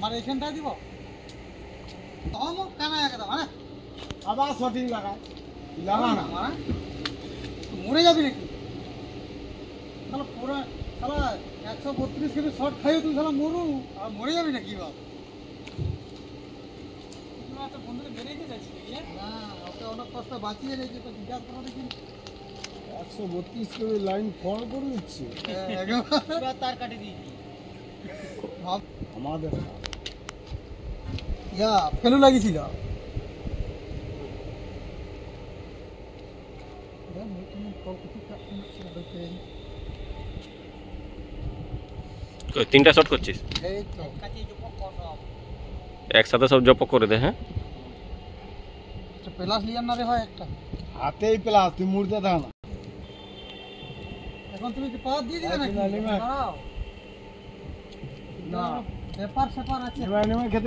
মানে এখানটায় দিব কানা একদম হ্যাঁ আবার সঠিক লাগায় লাগা না মরে যাবি নাকি তাহলে পুরো তাহলে 132 কেজি শর্ট খাইও তুই তাহলে মরু আর মরে যাবি নাকি বাবা তো বন্ধুকে বেরিয়ে যাচ্ছি না ওকে অনেক কষ্ট বাঁচিয়ে রেখেছে তো জিজ্ঞাসা করা দেখি 132 কেজি লাইন ফোন করে দিচ্ছে তার কাটে দিয়েছি আমাদের ইয়া ফেলু লাগিয়েছিল তিনটা শট করছিস একসাথে সব জপ করে দে। হ্যাঁ প্লাস লিয়ার না রে হয় একটা হাতেই প্লাস তুই মুড়তে দাও না এখন তুমি কি পাওয়ার দিয়ে দিবে নাকি দাঁড়াও না পেপার সেপার আছে খেতে